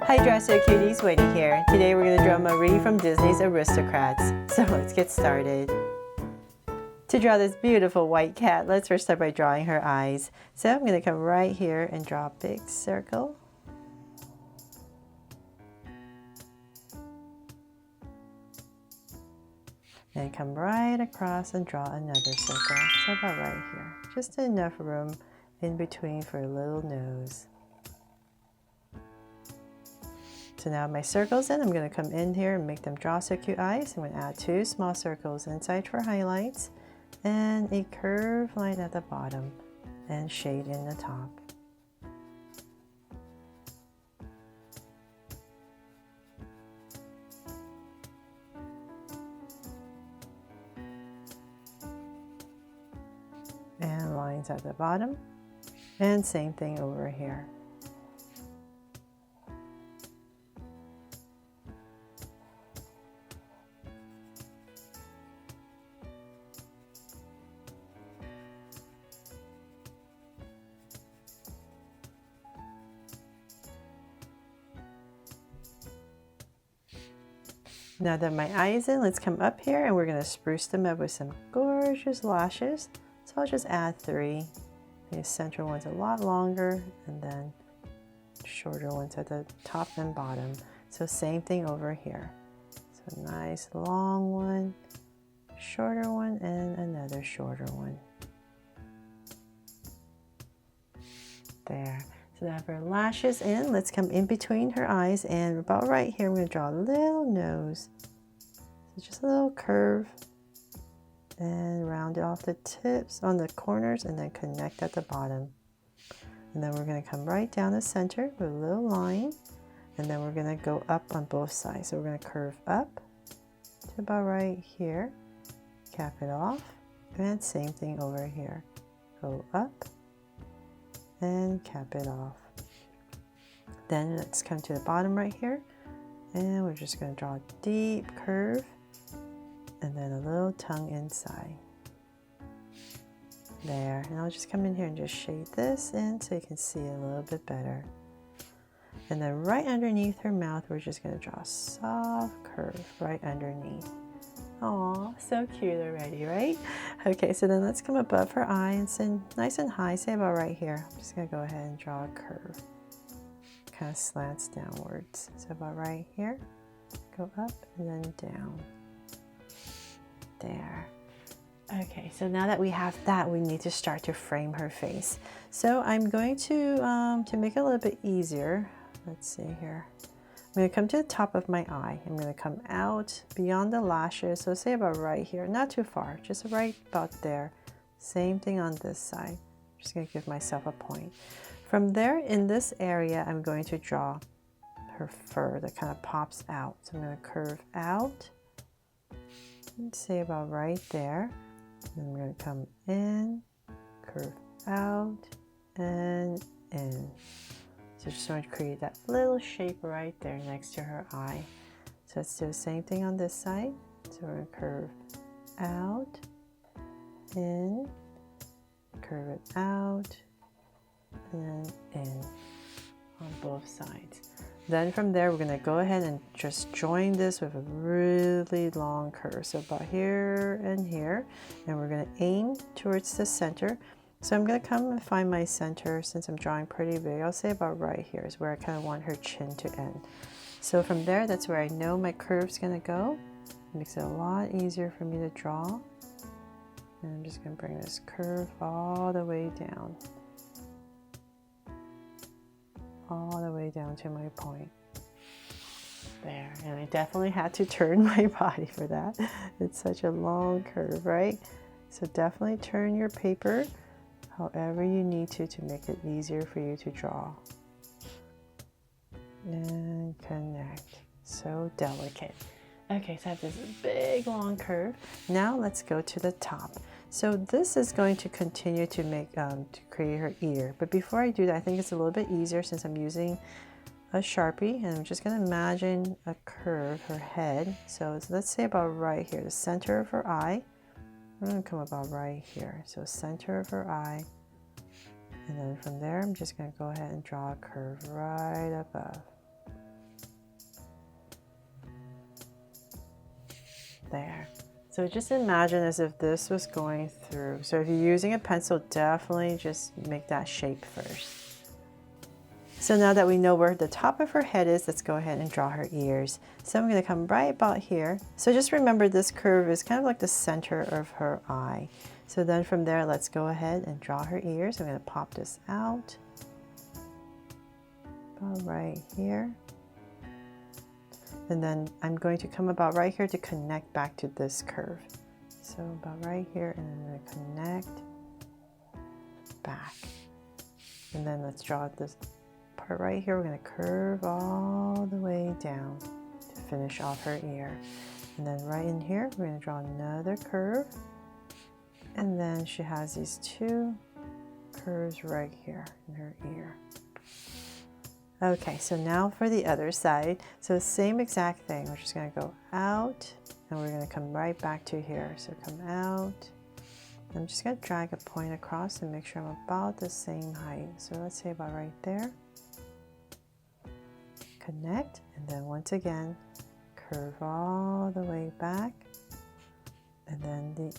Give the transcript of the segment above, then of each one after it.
Hi Dresser Cuties, Wendy here. Today we're going to draw Marie from Disney's Aristocats. So let's get started. To draw this beautiful white cat, let's first start by drawing her eyes. So I'm going to come right here and draw a big circle. And come right across and draw another circle. So about right here. Just enough room in between for a little nose. So now my circle's in, I'm going to come in here and make them draw so cute eyes. I'm going to add 2 small circles inside for highlights and a curved line at the bottom and shade in the top. And lines at the bottom, and same thing over here. Now that my eye is in, let's come up here and we're going to spruce them up with some gorgeous lashes. So I'll just add 3. The center one's a lot longer and then shorter ones at the top and bottom. So same thing over here. So nice long one, shorter one, and another shorter one. There. So now for lashes in, let's come in between her eyes and about right here, I'm going to draw a little nose. So just a little curve and round it off the tips on the corners and then connect at the bottom. And then we're going to come right down the center with a little line and then we're going to go up on both sides. So we're going to curve up to about right here, cap it off, and same thing over here. Go up and cap it off. Then let's come to the bottom right here and we're just going to draw a deep curve and then a little tongue inside. There, and I'll just come in here and just shade this in so you can see a little bit better. And then right underneath her mouth, we're just going to draw a soft curve right underneath. Aw, so cute already, right? Okay, so then let's come above her eye and send nice and high, say about right here. I'm just going to go ahead and draw a curve. Kind of slants downwards. So about right here, go up and then down. There. Okay, so now that we have that, we need to start to frame her face. So I'm going to make it a little bit easier, let's see here. I'm going to come to the top of my eye. I'm going to come out beyond the lashes, so say about right here, not too far, just right about there. Same thing on this side. I'm just going to give myself a point. From there, in this area, I'm going to draw her fur that kind of pops out. So I'm going to curve out, and say about right there. And I'm going to come in, curve out, and in. So just want to create that little shape right there next to her eye. So let's do the same thing on this side. So we're going to curve out, in, curve it out, and in on both sides. Then from there, we're going to go ahead and just join this with a really long curve. So about here and here, and we're going to aim towards the center. So I'm going to come and find my center. Since I'm drawing pretty big, I'll say about right here is where I kind of want her chin to end. So from there, that's where I know my curve's going to go. It makes it a lot easier for me to draw. And I'm just going to bring this curve all the way down. All the way down to my point. There, and I definitely had to turn my body for that. It's such a long curve, right? So definitely turn your paper however you need to make it easier for you to draw. And connect. So delicate. Okay, so I have this big long curve. Now let's go to the top. So this is going to continue to make to create her ear. But before I do that, I think it's a little bit easier since I'm using a Sharpie, and I'm just going to imagine a curve, her head. So let's say about right here, the center of her eye. I'm going to come about right here. So center of her eye. And then from there, I'm just going to go ahead and draw a curve right above. There. So just imagine as if this was going through. So if you're using a pencil, definitely just make that shape first. So now that we know where the top of her head is, let's go ahead and draw her ears. So I'm going to come right about here. So just remember this curve is kind of like the center of her eye. So then from there, let's go ahead and draw her ears. I'm going to pop this out. About right here. And then I'm going to come about right here to connect back to this curve. So about right here, and I'm going to connect back. And then let's draw this part right here. We're going to curve all the way down to finish off her ear. And then right in here, we're going to draw another curve. And then she has these two curves right here in her ear. Okay, so now for the other side. So same exact thing. We're just going to go out and we're going to come right back to here. So come out. I'm just going to drag a point across and make sure I'm about the same height. So let's say about right there. Connect, and then once again curve all the way back, and then the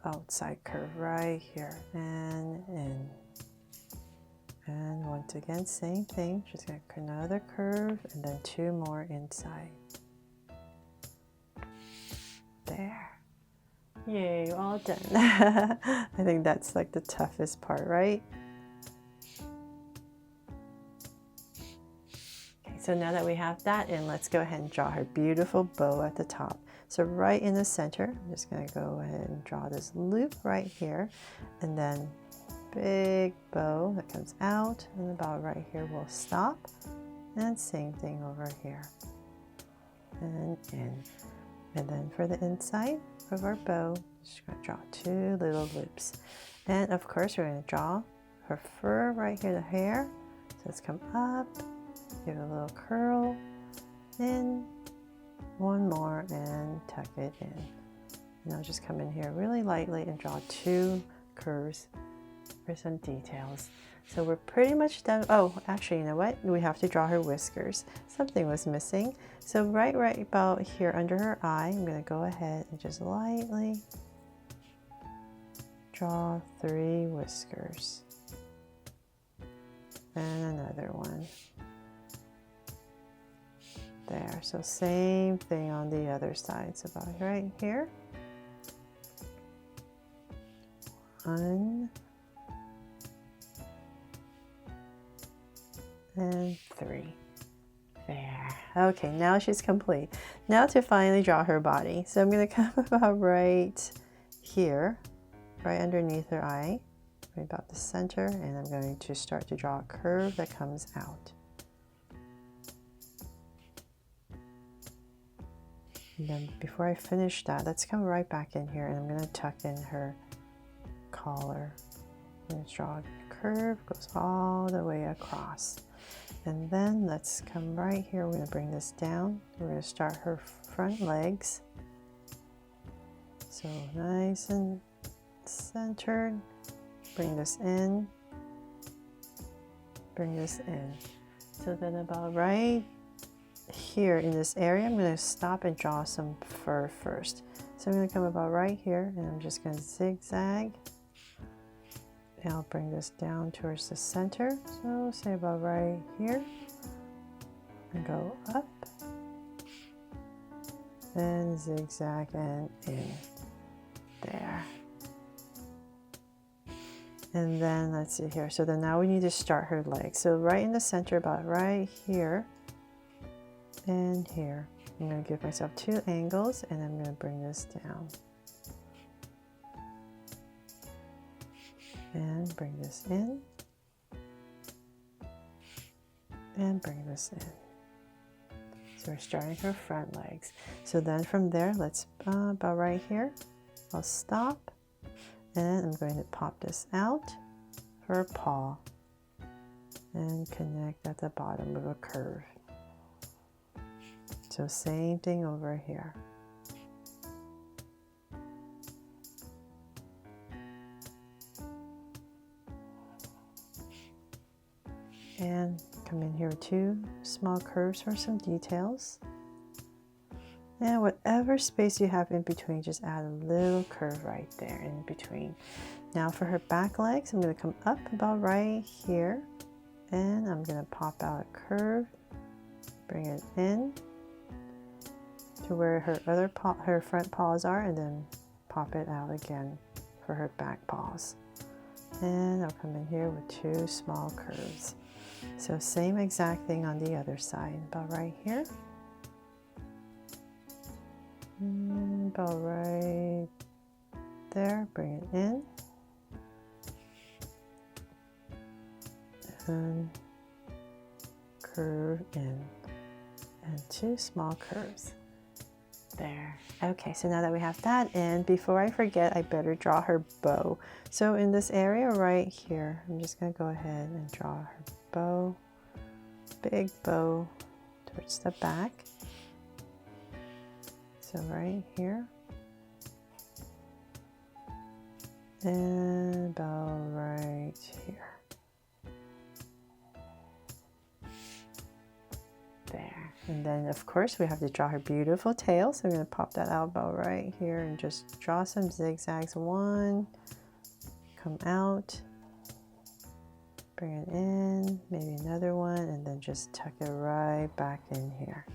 outside curve right here and in, and once again same thing, just gonna another curve and then two more inside. There. Yay, all done. I think that's like the toughest part, right? So now that we have that in, let's go ahead and draw her beautiful bow at the top. So right in the center, I'm just going to go ahead and draw this loop right here, and then big bow that comes out, and about right here we'll stop, and same thing over here, and in. And then for the inside of our bow, just going to draw two little loops. And of course we're going to draw her fur right here, the hair. So let's come up, give it a little curl, in, one more, and tuck it in. And I'll just come in here really lightly and draw two curves for some details. So we're pretty much done. Oh, actually, you know what? We have to draw her whiskers. Something was missing. So right about here under her eye, I'm going to go ahead and just lightly draw 3 whiskers. And another one. There. So same thing on the other side. So about right here. 1 and 3. There. Okay, now she's complete. Now to finally draw her body. So I'm going to come about right here, right underneath her eye, right about the center, and I'm going to start to draw a curve that comes out. And then before I finish that, let's come right back in here, and I'm going to tuck in her collar. I'm going to draw a curve, goes all the way across. And then let's come right here. We're going to bring this down. We're going to start her front legs. So nice and centered. Bring this in. Bring this in. So then about right here in this area, I'm going to stop and draw some fur first. So I'm going to come about right here, and I'm just going to zigzag. And I'll bring this down towards the center. So say about right here. And go up. And zigzag and in. There. And then let's see here. So then now we need to start her legs. So right in the center, about right here. And here. I'm going to give myself 2 angles, and I'm going to bring this down. And bring this in, and bring this in. So we're starting her front legs. So then from there, let's about right here, I'll stop, and I'm going to pop this out for a paw, and connect at the bottom of a curve. So same thing over here. And come in here with 2 small curves for some details. And whatever space you have in between, just add a little curve right there in between. Now for her back legs, I'm going to come up about right here, and I'm going to pop out a curve, bring it in to where her front paws are, and then pop it out again for her back paws. And I'll come in here with 2 small curves. So same exact thing on the other side, about right here. And about right there, bring it in. And curve in. And 2 small curves. There. Okay, so now that we have that in, before I forget, I better draw her bow. So in this area right here, I'm just going to go ahead and draw her bow, big bow towards the back. So right here, and about right here. There. And then of course we have to draw her beautiful tail, so I'm going to pop that out about right here and just draw some zigzags. 1, come out, bring it in, maybe another one, and then just tuck it right back in here.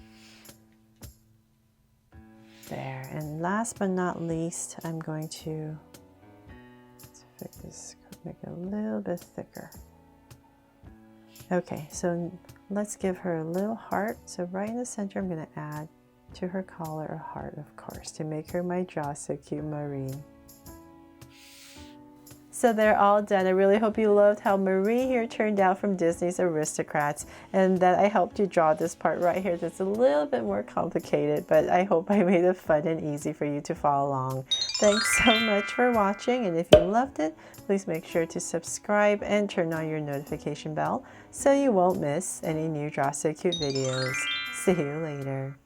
There. And last but not least, I'm going to make it a little bit thicker. Okay, so let's give her a little heart. So right in the center, I'm going to add to her collar a heart, of course, to make her my Draw So Cute Marie. So they're all done. I really hope you loved how Marie here turned out from Disney's Aristocats, and that I helped you draw this part right here that's a little bit more complicated, but I hope I made it fun and easy for you to follow along. Thanks so much for watching, and if you loved it, please make sure to subscribe and turn on your notification bell so you won't miss any new Draw So Cute videos. See you later.